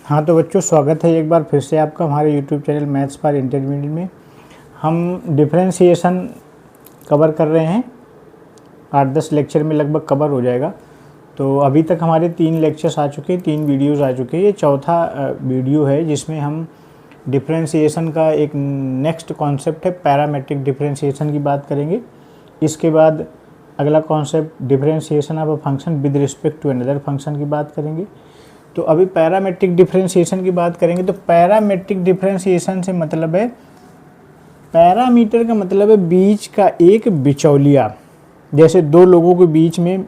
हाँ तो बच्चों, स्वागत है एक बार फिर से आपका हमारे YouTube channel maths for intermediate में। हम डिफरेंशिएशन कवर कर रहे हैं। 8-10 लेक्चर में लगभग कवर हो जाएगा। तो अभी तक हमारे 3 लेक्चर्स आ चुके हैं, 3 वीडियोज़ आ चुके हैं। ये चौथा वीडियो है जिसमें हम डिफरेंशिएशन का एक नेक्स्ट कॉन्सेप्ट है, पैरामेट्रिक डिफरेंशिएशन की बात करेंगे। इसके बाद अगला concept differentiation of a function with respect to another function की बात करेंगे। तो अभी पैरामेट्रिक डिफरेंशिएशन की बात करेंगे। तो पैरामेट्रिक डिफरेंशिएशन से मतलब है, पैरामीटर का मतलब है बीच का एक बिचौलिया। जैसे दो लोगों के बीच में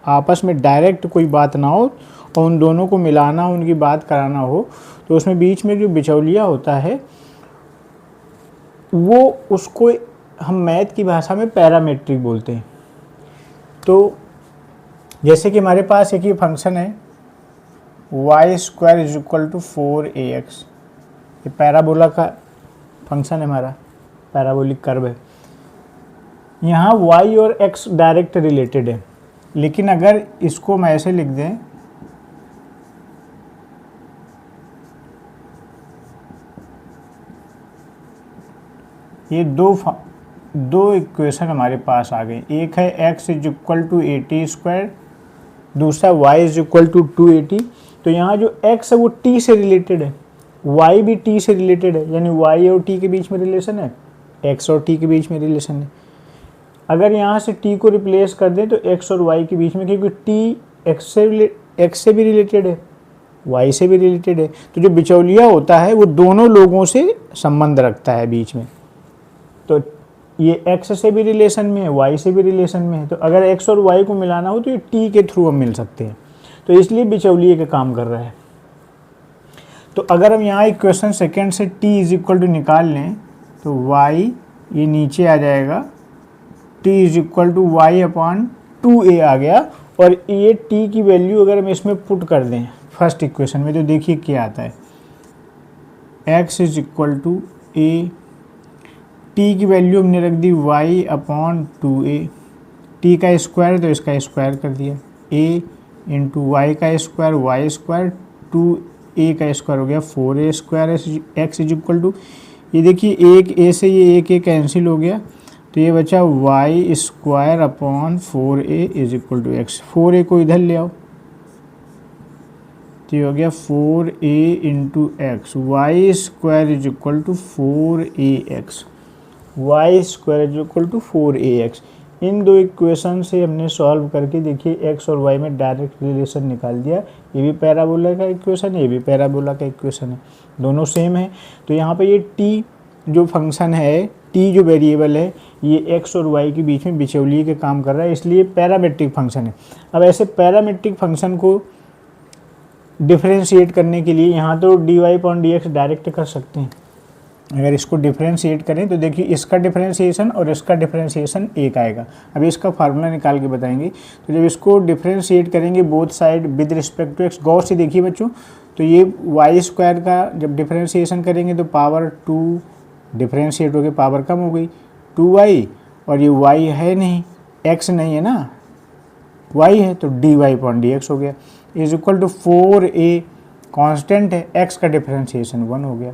आपस में डायरेक्ट कोई बात ना हो और उन दोनों को मिलाना, उनकी बात कराना हो, तो उसमें बीच में जो बिचौलिया होता है वो उसको हम मैथ की भाषा में पैरामेट्रिक बोलते हैं। तो जैसे कि हमारे पास एक ही फंक्शन है y² = 4ax। ये पैराबोला का फंक्शन है, हमारा पैराबोलिक कर्व है। यहाँ y और x डायरेक्ट रिलेटेड है, लेकिन अगर इसको मैं ऐसे लिख दें, ये दो इक्वेशन हमारे पास आ गए। एक है x = 80², दूसरा y = 280। तो यहाँ जो x है वो t से रिलेटेड है, y भी t से रिलेटेड है, यानी y और t के बीच में रिलेशन है, x और t के बीच में रिलेशन है। अगर यहाँ से t को रिप्लेस कर दें तो x और y के बीच में, क्योंकि t x से भी रिलेटेड है, y से भी रिलेटेड है, तो जो बिचौलिया होता है वो दोनों लोगों से संबंध रखता है बीच में। तो ये x से भी रिलेशन में है, y से भी रिलेशन में है। तो अगर x और y को मिलाना हो तो ये t के थ्रू हम मिल सकते हैं, तो इसलिए बिचौलिए का काम कर रहा है। तो अगर हम यहाँ इक्वेशन सेकेंड से t = निकाल लें तो y ये नीचे आ जाएगा, t = y/2a आ गया। और ये t की वैल्यू अगर हम इसमें पुट कर दें फर्स्ट इक्वेशन में, तो देखिए क्या आता है, x = a, t की वैल्यू हमने रख दी y/2a, t का स्क्वायर तो इसका स्क्वायर कर दिया, a × y का स्क्वायर y², 2a का स्क्वायर हो गया 4a²। x = ये देखिए एक a से ये एक कैंसिल हो गया, तो ये बचा y² / 4a = x। 4a को इधर ले आओ तो ये हो गया 4a × x, y² = 4ax, y² = 4ax। इन दो इक्वेशन से हमने सॉल्व करके देखिए x और y में डायरेक्ट रिलेशन निकाल दिया। ये भी पैराबोला का इक्वेशन है, ये भी पैराबोला का इक्वेशन है, दोनों सेम है। तो यहाँ पे ये t जो फंक्शन है, t जो वेरिएबल है, ये x और y के बीच में बिचौलिए के काम कर रहा है, इसलिए पैरामेट्रिक फंक्शन है। अब ऐसे पैरामेट्रिक फंक्शन को डिफरेंशिएट करने के लिए यहाँ तो dy/dx डायरेक्ट कर सकते हैं। अगर इसको डिफरेंशिएट करें तो देखिए इसका डिफरेंशिएशन और इसका डिफरेंशिएशन एक आएगा। अभी इसका फार्मूला निकाल के बताएंगे। तो जब इसको डिफरेंशिएट करेंगे both side with respect to X, गौर से देखिए बच्चों, तो ये y² का जब डिफरेंशिएशन करेंगे तो पावर 2 डिफरेंशिएट हो गई, पावर कम हो गई 2y, और ये y है नहीं, x नहीं है ना, y है, तो dy/dx हो गया = 4a, कांस्टेंट है, x का डिफरेंशिएशन 1 हो गया।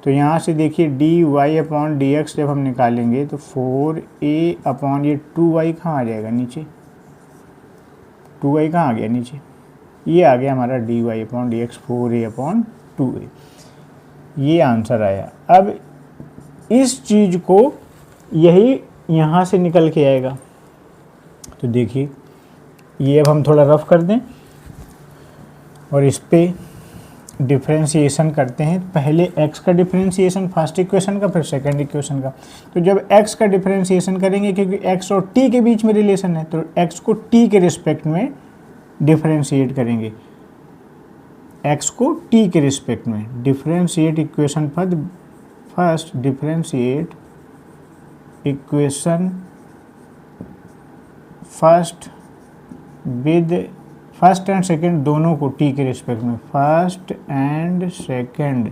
तो यहाँ से देखिए dy/dx जब हम निकालेंगे तो 4a/ ये 2y कहाँ आ जाएगा नीचे, 2y कहाँ आ गया नीचे, ये आ गया हमारा dy/dx 4a/2a। ये आंसर आया। अब इस चीज़ को यही यहाँ से निकल के आएगा। तो देखिए ये अब हम थोड़ा रफ कर दें और इस पे डिफरेंशिएशन करते हैं। पहले x का डिफरेंशिएशन फर्स्ट इक्वेशन का, फिर सेकंड इक्वेशन का। तो जब x का डिफरेंशिएशन करेंगे, क्योंकि x और t के बीच में रिलेशन है, तो x को t के रिस्पेक्ट में डिफरेंशिएट करेंगे, x को t के रिस्पेक्ट में differentiate equation first differentiate equation first with first and second दोनों को t के रिस्पेक्ट में, first and second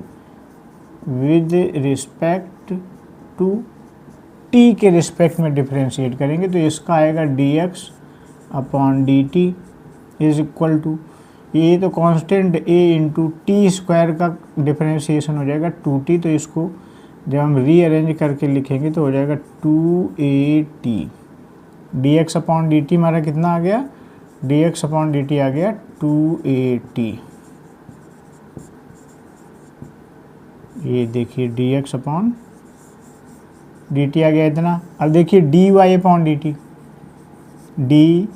with respect to t के रिस्पेक्ट में डिफरेंशिएट करेंगे। तो इसका आएगा dx/dt = ये तो constant a into t square का डिफरेंशिएशन हो जाएगा 2t, तो इसको जब हम रीअरेंज करके लिखेंगे तो हो जाएगा 2at। dx अपॉन dt हमारा कितना आ गया, dx अपॉन dt आ गया 2at। ये देखिए dx अपॉन dt आ गया इतना। अब देखिए dy upon dt, dy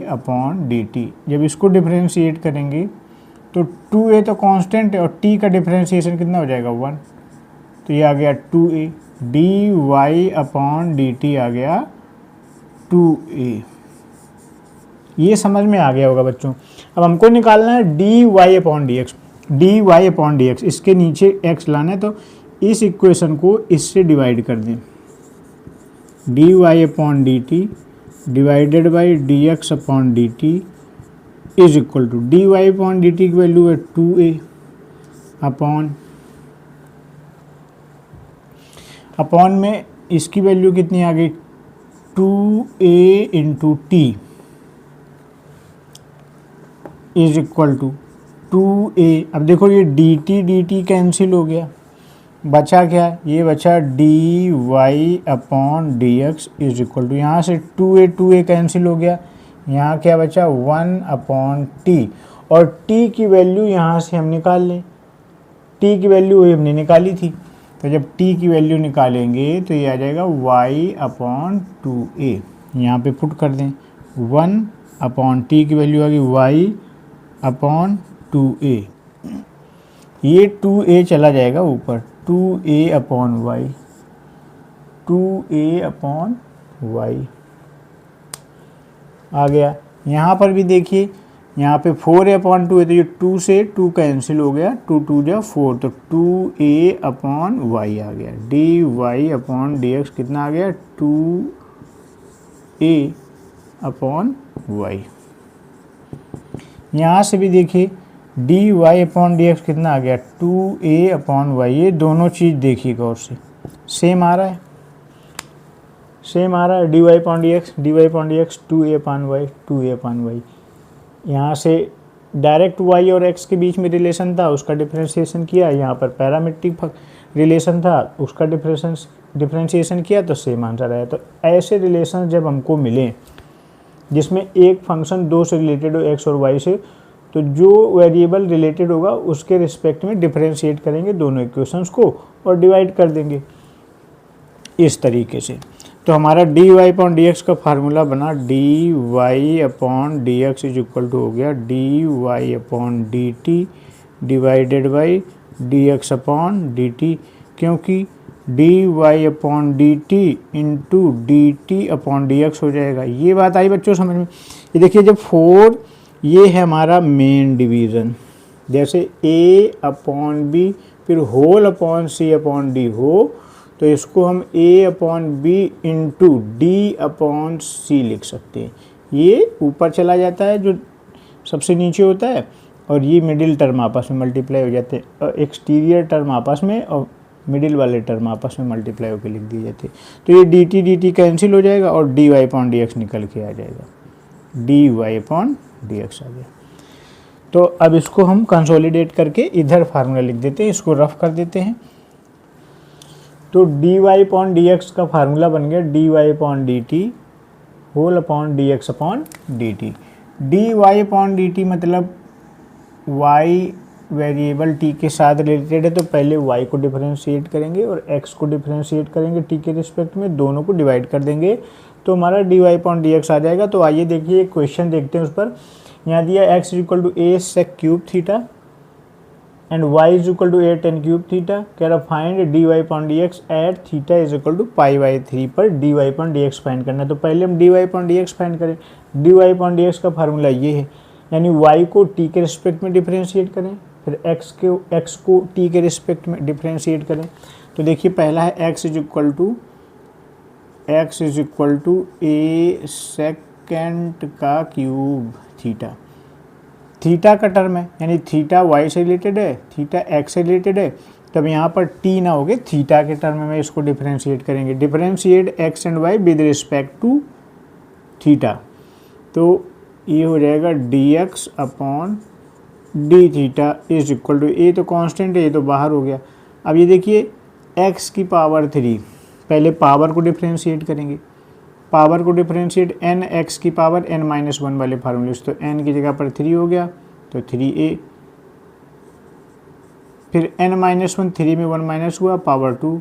upon dt जब इसको डिफरेंशिएट करेंगे तो 2a तो कांस्टेंट है और t का डिफरेंशिएशन कितना हो जाएगा 1, तो ये आ गया 2a। dy अपॉन dt आ गया 2a। ये समझ में आ गया होगा बच्चों। अब हमको निकालना है dy upon dx, dy upon dx, इसके नीचे x लाना है, तो इस इक्वेशन को इससे डिवाइड कर दें। dy upon dt divided by dx upon dt is equal to dy upon dt की वैल्यू है 2a अपॉन में इसकी वैल्यू कितनी आ गई 2a into t is equal to 2a। अब देखो ये dt कैंसिल हो गया, बचा क्या, ये बचा dy upon dx is equal to, यहाँ से 2a कैंसिल हो गया, यहाँ क्या बचा 1 अपॉन टी, और t की वैल्यू यहाँ से हम निकाल लें, t की वैल्यू वही हमने निकाली थी, तो जब t की वैल्यू निकालेंगे तो ये आ जाएगा y अपॉन 2a। यहाँ पे पुट कर दें 1 अपॉन t की वैल्यू आ गई y अपॉन 2a, ये 2a चला जाएगा ऊपर, 2a upon y, 2a upon y आ गया। यहाँ पर भी देखिए, यहाँ पे 4a अपॉन 2 है, तो ये 2 से 2 कैंसिल हो गया, 2 2 जा 4, तो 2a अपॉन y आ गया। dy अपॉन dx कितना आ गया 2a अपॉन y। यहाँ से भी देखिए dy अपॉन dx कितना आ गया 2a अपॉन y। ये दोनों चीज़ देखिए गौर से, सेम आ रहा है, सेम आ रहा है। dy upon dx 2a upon y, 2a upon y। यहाँ से डायरेक्ट y और x के बीच में रिलेशन था, उसका डिफरेंशिएशन किया, यहाँ पर पैरामेट्रिक रिलेशन था, उसका डिफरेंशिएशन किया, तो सेम आंसर आया। तो ऐसे रिलेशन जब हमको मिले जिसमें एक फंक्शन दो से रिलेटेड हो, x और y से, तो जो वेरिएबल रिलेटेड होगा उसके रिस्पेक्ट में डिफरेंशिएट करेंगे दोनों इक्वेशंस को और डिवाइड कर देंगे इस तरीके से। तो हमारा dy अपॉन dx का फार्मूला बना dy upon dx is equal to हो गया dy upon dt divided by dx upon dt, क्योंकि dy upon dt into dt upon dx हो जाएगा। ये बात आई बच्चों समझ में। ये देखिए जब 4, ये है हमारा मेन डिवीज़न, जैसे a अपॉन b फिर whole upon c upon d हो, तो इसको हम a upon B into D upon C लिख सकते हैं। ये ऊपर चला जाता है जो सबसे नीचे होता है, और ये मिडिल टर्म आपस में मल्टीप्लाई हो जाते हैं, और एक्सटीरियर टर्म आपस में और मिडिल वाले टर्म आपस में मल्टीप्लाई होकर लिख दिए जाते हैं। तो ये dt कैंसिल हो जाएगा और dy अपॉन dx निकल के आ जाएगा, dy अपॉन dx आ गया। तो अब इसको हम कंसोलिडेट करके इधर फार्मूला लिख देते हैं, इसको रफ कर देते हैं। तो dy अपॉन dx का फार्मूला बन गया dy upon dt whole upon dx upon dt। dy upon dt मतलब y वेरिएबल t के साथ रिलेटेड है, तो पहले y को डिफरेंशिएट करेंगे और x को डिफरेंशिएट करेंगे t के रिस्पेक्ट में, दोनों को डिवाइड कर देंगे, तो हमारा dy अपॉन dx आ जाएगा। तो आइए देखिए क्वेश्चन देखते हैं उस पर। यहाँ दिया x equal to a sec cube theta and y is equal to a tan cube theta, कह रहा find dy upon dx at theta is equal to π/3 पर dy अपॉन dx फाइंड करना है। तो पहले हम dy अपॉन dx फाइंड करें। dy upon dx का फार्मूला ये है, यानी y को t के रिस्पेक्ट में डिफरेंशिएट करें, फिर x को t के रिस्पेक्ट में डिफरेंशिएट करें। तो देखिए पहला है x is equal to a second का क्यूब थीटा, थीटा का टर्म है, यानी थीटा y से रिलेटेड है, थीटा x से रिलेटेड है, तब यहाँ पर t ना होगे, थीटा के टर्म में इसको डिफरेंशिएट करेंगे। Differentiate x and y with respect to theta, तो ये हो जाएगा dx upon d theta is equal to, ये तो कांस्टेंट है, ये तो बाहर हो गया। अब ये देखिए x की पावर 3, पहले पावर को डिफ्रेंशिएट करेंगे, पावर को डिफ्रेंशिएट n x की पावर n-1 वाले फार्मूले से, तो n की जगह पर 3 हो गया तो 3a, फिर n-1 3 में 1 माइनस हुआ power 2,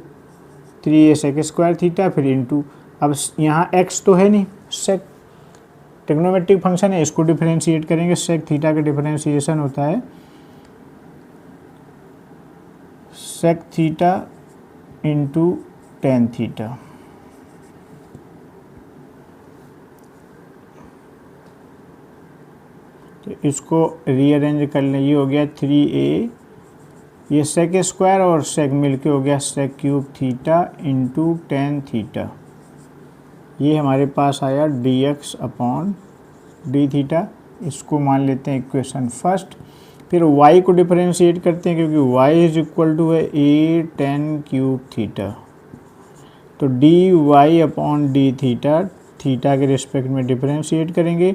3a sec square theta, फिर इनटू, अब यहाँ x तो है नहीं, सेक ट्रिग्नोमेट्रिक फंक्शन है, इसको डिफरेंशिएट करेंगे, सेक थीटा का डिफरेंशिएशन होता है sec theta into tan theta. तो इसको रीअरेंज कर लें, ये हो गया 3a, ये सेक स्क्वायर और सेक मिलके हो गया sec cube theta into tan theta. ये हमारे पास आया dx अपॉन डी थीटा, इसको मान लेते हैं इक्वेशन फर्स्ट। फिर y को डिफरेंशिएट करते हैं क्योंकि y इज इक्वल टू है a टेन क्यूब थीटा, तो dy upon d theta, theta के रिस्पेक्ट में डिफरेंशिएट करेंगे,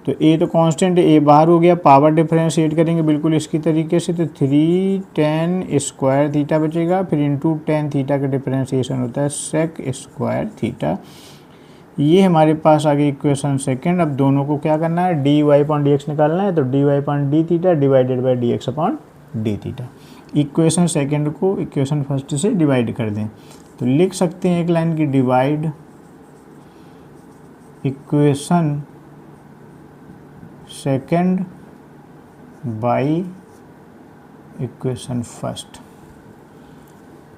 तो a तो कांस्टेंट है, a बाहर हो गया, पावर डिफरेंशिएट करेंगे बिल्कुल इसकी तरीके से, तो 3 टेन स्क्वायर थीटा बचेगा, फिर इंटू टेन थीटा का डिफरेंशिएशन होता है सेक स्क्वायर थीटा। ये हमारे पास आ गई इक्वेशन सेकंड। अब दोनों को क्या करना है, d Y upon D x निकालना है, तो D Y upon d theta divided by d x upon d theta. Equation second को इक्वेशन फर्स्ट से डिवाइड कर दें, तो लिख सकते हैं एक लाइन की divide equation second by equation first.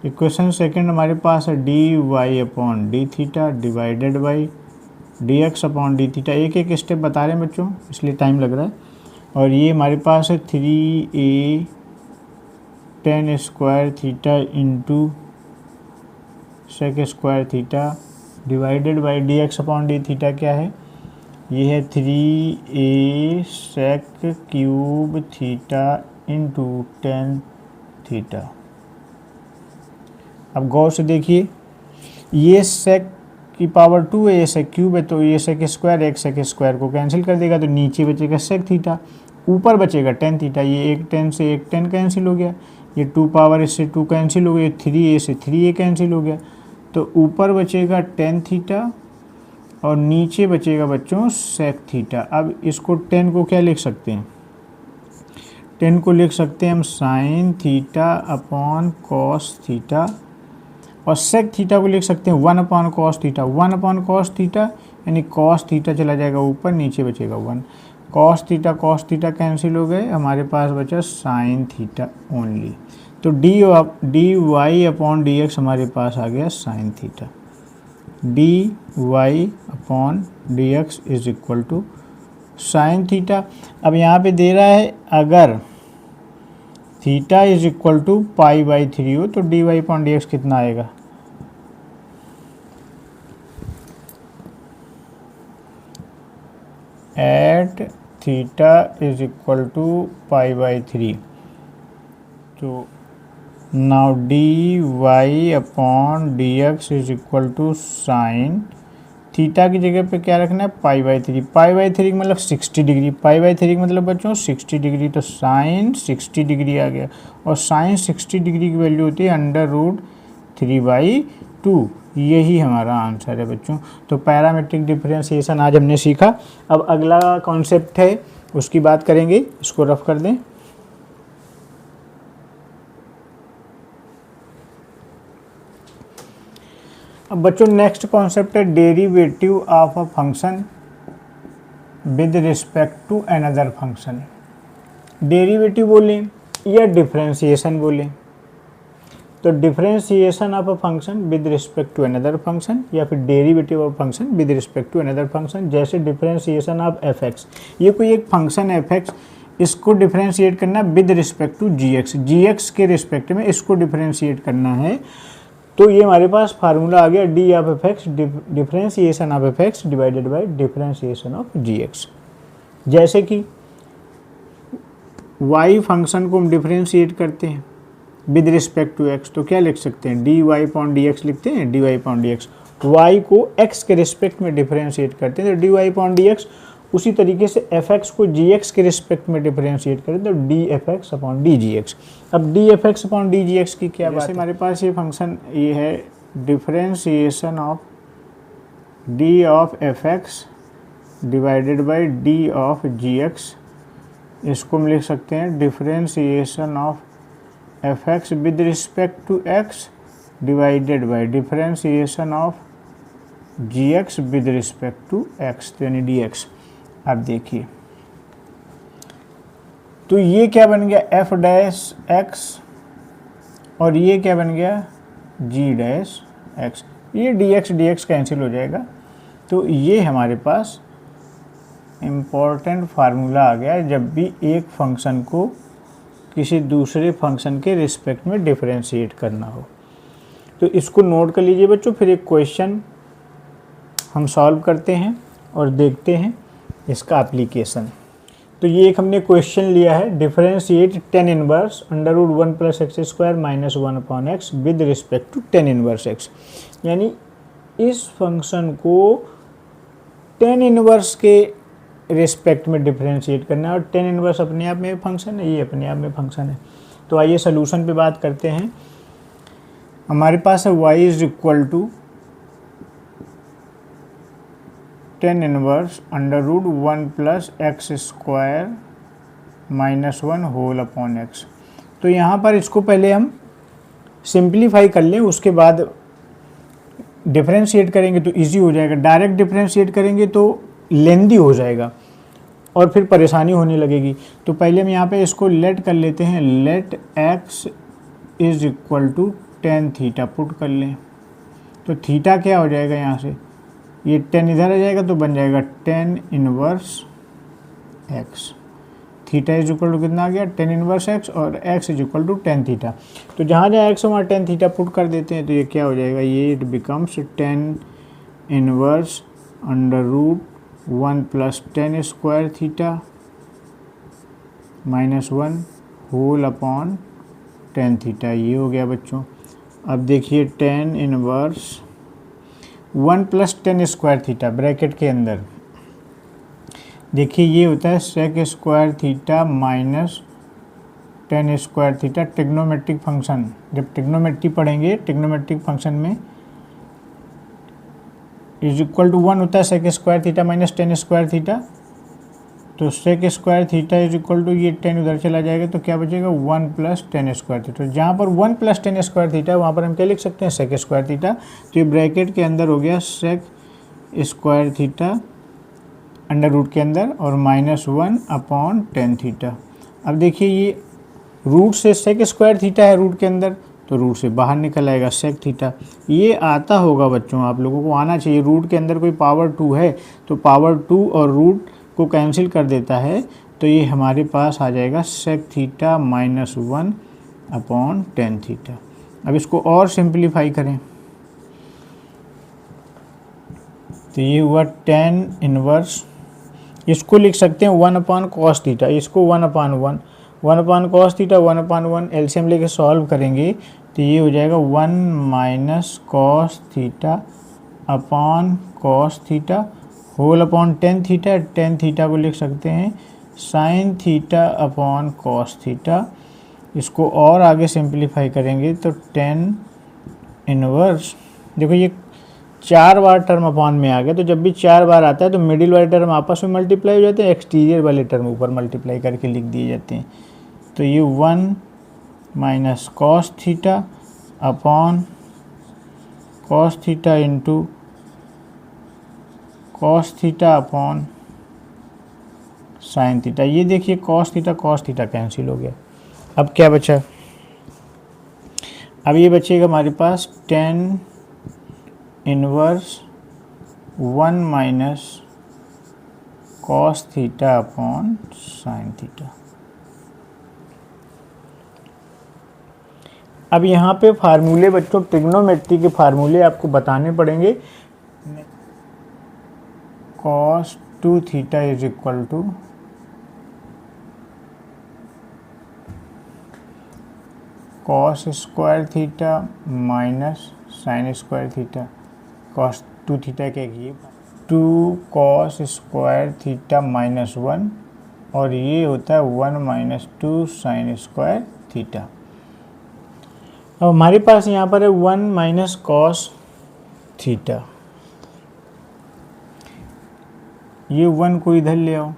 Equation second हमारे पास है d Y upon d theta divided by d x upon d theta. एक एक स्टेप बता रहे हैं बच्चों, इसलिए टाइम लग रहा है। और ये हमारे पास है 3a tan square theta into sec square theta divided by d x upon d theta क्या है, ये है 3a sec cube theta into tan theta. अब गौर से देखिए, ये सेक की पावर 2 है, ये सेक क्यूब है, तो ये सेक स्क्वायर एक सेक स्क्वायर को कैंसिल कर देगा, तो नीचे बचेगा सेक थीटा, ऊपर बचेगा टेन थीटा। ये एक टेन से एक टेन कैंसिल हो गया, ये 2 पावर इससे 2 कैंसिल हो गया, 3a से 3a कैंसिल हो गया, तो ऊपर बचेगा टेन थीटा और नीचे बचेगा बच्चों सेक थीटा। अब इसको 10 को क्या लिख सकते हैं, 10 को लिख सकते हैं हम sign theta upon cos theta, और सेक थीटा को लिख सकते हैं 1 upon cos theta. 1 upon cos theta यानी कॉस थीटा चला जाएगा ऊपर, नीचे बचेगा 1, कॉस थीटा कैंसिल हो गए, हमारे पास बचा साइन थीटा ओनली। तो D Y upon D x हमारे पास आ गया sine theta, d Y upon D x is equal to sine theta. अब यहाँ पे दे रहा है अगर theta is equal to pi by 3 हो तो D Y upon D x कितना आएगा, at theta is equal to pi by 3। तो now d Y upon D x is equal to sine theta की जगह पे क्या रखना है, पाई बाई 3। पाई बाई 3 मतलब 60 डिग्री, पाई बाई 3 मतलब बच्चों 60 डिग्री, तो साइन 60 डिग्री आ गया, और साइन 60 डिग्री की वैल्यू होती है √3/2। यही हमारा आंसर है बच्चों। तो पैरामेट्रिक डिफरेंशिएशन आज हमने सीखा। अब अगला कॉन्सेप्ट है उसकी बात करेंगे, इसको रफ कर दें। अब बच्चों नेक्स्ट कॉन्सेप्ट है derivative of a function with respect to another function. Derivative बोलें या डिफरेंशिएशन बोलें, तो differentiation of a function with respect to another function या फिर derivative of function with respect to another function. जैसे डिफरेंशिएशन ऑफ एफ एक्स, ये कोई एक फंक्शन है एफ एक्स, इसको डिफरेंशिएट करना with respect to g x, g x के रिस्पेक्ट में इसको डिफरेंशिएट करना है। तो ये हमारे पास फार्मूला आ गया d of f x differentiation of f x divided by differentiation of g x. जैसे कि y फंक्शन को हम डिफरेंशिएट करते हैं विद रिस्पेक्ट टू x, तो क्या लिख सकते हैं, D Y upon D X लिखते हैं, D Y upon D X. Y को x के रिस्पेक्ट में डिफरेंशिएट करते हैं तो D Y upon D X, उसी तरीके से एफ एक्स को जी एक्स के रिस्पेक्ट में डिफरेंशिएट करें तो D F X upon D G X. अब D F X upon D G X की क्या बात है, हमारे पास ये फंक्शन ये है differentiation of d of f x divided by d of g x. इसको हम लिख सकते हैं differentiation of f x with respect to x divided by differentiation of g x with respect to x, यानी d x. अब देखिए तो ये क्या बन गया एफ डैश एक्स और ये क्या बन गया जी डैश एक्स। ये डी एक्स कैंसिल हो जाएगा। तो ये हमारे पास इम्पोर्टेंट फार्मूला आ गया जब भी एक फंक्शन को किसी दूसरे फंक्शन के रिस्पेक्ट में डिफरेंशिएट करना हो। तो इसको नोट कर लीजिए बच्चों। फिर एक क्वेश्चन हम सॉल्व करते हैं और देखते हैं इसका एप्लीकेशन। तो ये एक हमने क्वेश्चन लिया है, differentiate tan inverse under root 1 plus x square minus 1 upon x with respect to tan inverse x. यानी इस फंक्शन को टेन इनवर्स के रिस्पेक्ट में डिफरेंशिएट करना है और टेन इनवर्स अपने आप में फंक्शन है, ये अपने आप में फंक्शन है। तो आइए सोल्यूशन पे बात करते हैं। हमारे पास है y is equal to tan inverse under root 1 plus x square minus 1 whole upon x. तो यहाँ पर इसको पहले हम सिंप्लीफाई कर लें, उसके बाद डिफरेंशिएट करेंगे तो इजी हो जाएगा। डायरेक्ट डिफरेंशिएट करेंगे तो लेंदी हो जाएगा और फिर परेशानी होने लगेगी। तो पहले हम यहाँ पे इसको लेट कर लेते हैं, let x is equal to tan theta put कर लें। तो थीटा क्या हो जाएगा, यहाँ से ये टेन इधर आ जाएगा तो बन जाएगा tan inverse x. Theta is equal to कितना आ गया, टेन इनवर्स एक्स, और x is equal to tan theta. तो जहाँ जहाँ एक्स वहाँ टेन थीटा पुट कर देते हैं तो ये क्या हो जाएगा, ये it becomes tan inverse under root 1 plus tan square theta minus 1 whole upon tan theta. ये हो गया बच्चों। अब देखिए tan inverse 1 plus tan square theta bracket के अंदर, देखिए ये होता है sec square theta minus tan square theta trigonometric function. जब ट्रिग्नोमेट्री पढ़ेंगे, ट्रिग्नोमेट्रिक फंक्शन में इज इक्वल टू 1 होता है sec square theta minus tan square theta. तो सेक square theta is equal to ये टेन उधर चला जाएगा तो क्या बचेगा 1 प्लस टेन स्क्वायर थीटा। तो जहाँ पर 1 प्लस टेन स्क्वायर थीटा वहाँ पर हम क्या लिख सकते हैं, सेक स्क्वायर थीटा। तो ये ब्रैकेट के अंदर हो गया sec square theta under root के अंदर और माइनस 1 अपॉन टेन थीटा। अब देखिए ये रूट से सेक स्क्वायर थीटा है रूट के अंदर, तो रूट से बाहर निकल आएगा सेक थीटा। ये आता होगा बच्चों, आप लोगों को आना चाहिए। रूट के अंदर कोई पावर 2 है तो पावर 2 और रूट को कैंसिल कर देता है, तो ये हमारे पास आ जाएगा sec theta minus 1 upon tan theta. अब इसको और सिंप्लीफाई करें तो ये हुआ टेन इनवर्स, इसको लिख सकते हैं 1 अपॉन कॉस थीटा, इसको 1 upon 1 upon cos theta 1 upon 1 LCM लेके सॉल्व करेंगे तो ये हो जाएगा 1 minus cos theta upon cos theta whole upon tan theta. Tan theta को लिख सकते हैं sine theta upon cos theta. इसको और आगे सिंप्लीफाई करेंगे तो टेन इनवर्स, देखो ये 4 बार टर्म अपॉन में आ गया, तो जब भी 4 बार आता है तो मिडिल वाले टर्म आपस में मल्टीप्लाई हो जाते हैं, एक्सटीरियर वाले टर्म ऊपर मल्टीप्लाई करके लिख दिए जाते हैं। तो ये 1 minus cos theta upon cos theta into cos theta upon sine theta. ये देखिए कॉस थीटा कैंसिल हो गया। अब क्या बचा, अब ये बचेगा हमारे पास tan inverse 1 minus cos theta upon sine theta. अब यहाँ पे फार्मूले बच्चों, ट्रिग्नोमेट्री के फार्मूले आपको बताने पड़ेंगे। cos 2 theta is equal to cos square theta minus sine square theta. cos 2 theta क्या है, 2 cos स्क्वायर थीटा माइनस 1 और ये होता है 1 माइनस 2 साइन स्क्वायर थीटा। अब हमारे पास यहाँ पर है 1 माइनस कॉस थीटा, ये 1 को इधर ले आओ,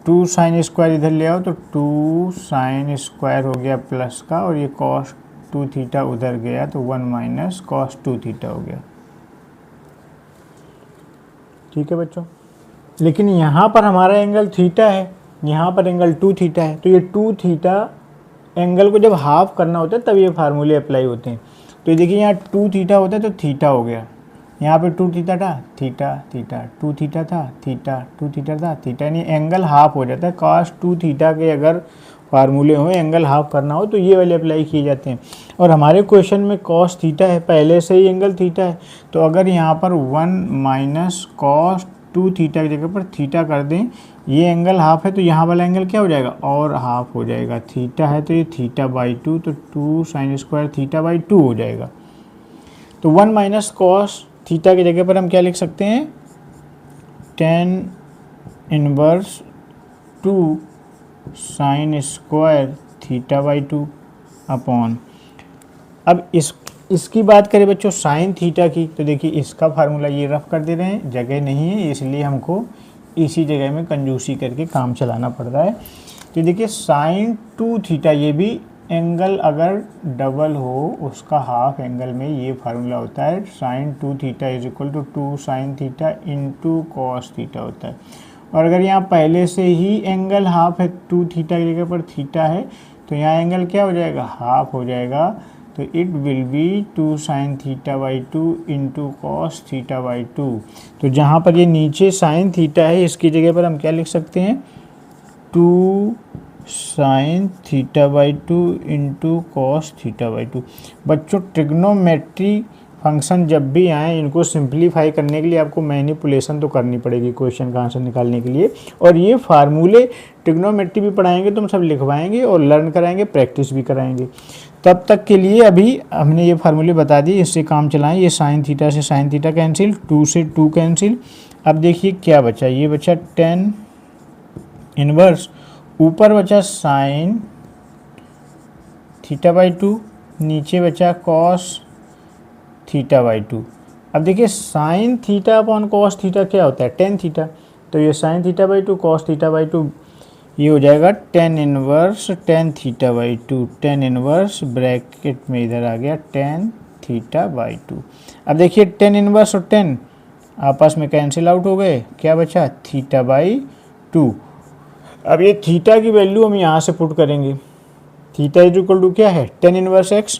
टू साइन स्क्वायर इधर ले आओ तो 2 साइन स्क्वायर हो गया प्लस का, और ये कॉस 2 थीटा उधर गया तो 1 माइनस कॉस 2 थीटा हो गया। ठीक है बच्चों, लेकिन यहाँ पर हमारा एंगल थीटा है, यहाँ पर एंगल 2 थीटा है, तो ये 2 थीटा एंगल को जब हाफ करना होता है तब ये फार्मूले अप्लाई होते हैं। तो ये देखिए यहाँ 2 थीटा होता है तो थीटा हो गया, यहाँ पे 2 थीटा था, थीटा थीटा, 2 थीटा था, थीटा 2 थीटा था, थीटा, यानी एंगल हाफ हो जाता है। cos 2 थीटा के अगर फार्मूले हो, एंगल हाफ करना हो तो ये वाले अप्लाई किए जाते हैं। और हमारे क्वेश्चन में cos थीटा है, पहले से ही एंगल थीटा है, तो अगर यहाँ पर 1 माइनस cos 2 थीटा की जगह पर थीटा कर दें, ये एंगल हाफ है तो यहाँ वाला एंगल क्या हो जाएगा, और हाफ हो जाएगा। थीटा है तो ये थीटा बाई 2, तो 2 साइन स्क्वायर थीटा बाई 2 हो जाएगा। तो 1 माइनस कॉस थीटा की जगह पर हम क्या लिख सकते हैं, tan inverse 2 sign square theta by 2 upon, अब इसकी बात करें बच्चों साइन थीटा की, तो देखिए इसका फार्मूला ये रफ कर दे रहे हैं, जगह नहीं है इसलिए हमको इसी जगह में कंजूसी करके काम चलाना पड़ रहा है। तो देखिए साइन 2 थीटा, ये भी एंगल अगर डबल हो उसका हाफ एंगल में ये फार्मूला होता है, sine 2 theta is equal to 2 sine theta into cos theta होता है। और अगर यहाँ पहले से ही एंगल हाफ है, 2 थीटा की जगह पर थीटा है, तो यहाँ एंगल क्या हो जाएगा, हाफ हो जाएगा, तो it will be 2 sine theta by 2 into cos theta by 2। तो जहाँ पर ये नीचे साइन थीटा है इसकी जगह पर हम क्या लिख सकते हैं, 2 sine theta by 2 into cos theta by 2। बच्चों ट्रिग्नोमेट्री फंक्शन जब भी आए इनको सिंप्लीफाई करने के लिए आपको मैनिपुलेशन तो करनी पड़ेगी क्वेश्चन का आंसर निकालने के लिए, और ये फार्मूले ट्रिग्नोमेट्री भी पढ़ाएंगे तो हम सब लिखवाएंगे और लर्न कराएंगे, प्रैक्टिस भी कराएंगे। तब तक के लिए अभी हमने ये फार्मूले बता दिए, इससे काम चलाएं। ये साइन थीटा से साइन थीटा कैंसिल, 2 से 2 कैंसिल। अब देखिए क्या बचा, ये बचा tan इनवर्स, ऊपर बचा साइन थीटा बाई 2, नीचे बचा कॉस थीटा बाई 2। अब देखिए sign theta upon cos theta क्या होता है, tan थीटा, तो ये sine theta by 2 cos theta by 2, ये हो जाएगा tan inverse tan theta by 2, tan inverse bracket में इधर आ गया tan थीटा बाई 2। अब देखिए tan इनवर्स और tan आपस में कैंसिल आउट हो गए, क्या बचा थीटा बाई 2। अब ये थीटा की वैल्यू हम यहाँ से पुट करेंगे, थीटा इज इक्वल टू क्या है, tan इनवर्स x,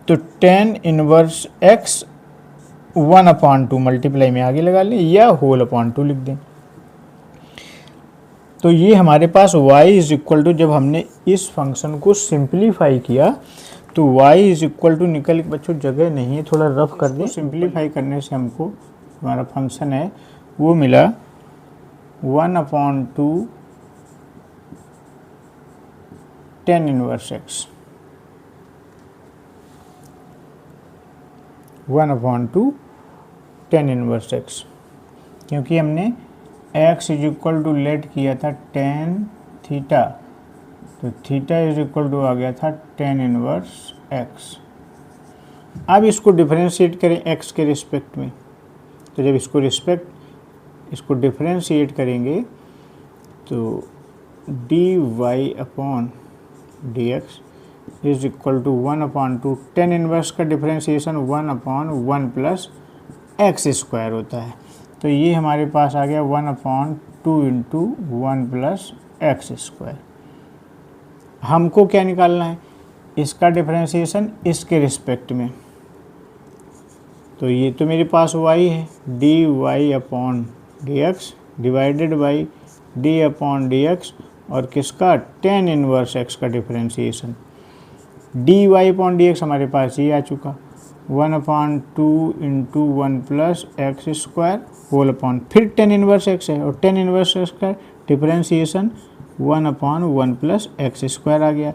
तो tan इनवर्स x 1/2 मल्टीप्लाई में आगे लगा लें या होल अपॉन 2 लिख दें। तो ये हमारे पास y इज इक्वल टू, जब हमने इस फंक्शन को सिंप्लीफाई किया तो y इज इक्वल टू निकल, बच्चों जगह नहीं है थोड़ा रफ कर दें, सिंप्लीफाई करने से हमको हमारा फंक्शन है वो मिला 1/2 tan inverse x, 1/2 tan inverse x, क्योंकि हमने x is equal to let किया था tan थीटा, तो थीटा इज इक्वल टू आ गया था tan इनवर्स x। अब इसको डिफरेंशिएट करें x के रिस्पेक्ट में, तो जब इसको डिफरेंशिएट करेंगे तो dy upon dx is equal to 1/2 tan inverse का डिफरेंशिएशन 1/1 प्लस एक्स स्क्वायर होता है, तो ये हमारे पास आ गया 1/2 इंटू 1 प्लस एक्स स्क्वायर। हमको क्या निकालना है, इसका डिफरेंशिएशन इसके रिस्पेक्ट में, तो ये तो मेरे पास y है, dy upon dx divided by d upon dx, और किसका tan इनवर्स x का डिफरेंशिएशन, dy अपॉन dx हमारे पास ये आ चुका 1/2 into 1 plus x square whole upon, फिर tan इनवर्स x है और tan इनवर्स x का डिफरेंशिएशन 1/1 प्लस एक्स स्क्वायर आ गया।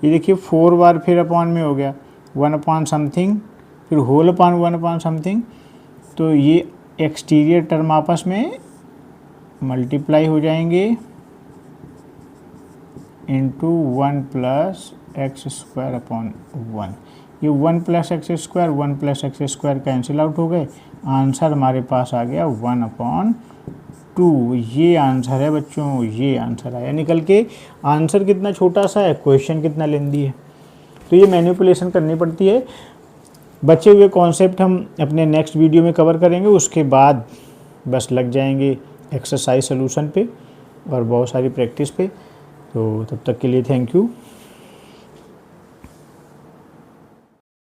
ये देखिए 4 बार फिर अपॉन में हो गया 1/, समथिंग फिर होल अपॉन 1/, समथिंग। तो ये एक्सटीरियर टर्म आपस में मल्टीप्लाई हो जाएंगे into 1 plus x square upon 1। ये 1 plus x square 1 plus x square cancel out हो गए। आंसर हमारे पास आ गया 1/2। ये आंसर है बच्चों, ये आंसर आया निकल के। आंसर कितना छोटा सा है, क्वेश्चन कितना लेंदी है। तो ये मैनिपुलेशन करनी पड़ती है। बचे हुए कॉन्सेप्ट हम अपने नेक्स्ट वीडियो में कवर करेंगे, उसके बाद बस लग जाएंगे एक्सरसाइज सोल्यूशन पे और बहुत सारी प्रैक्टिस पे। तो तब तक के लिए थैंक यू।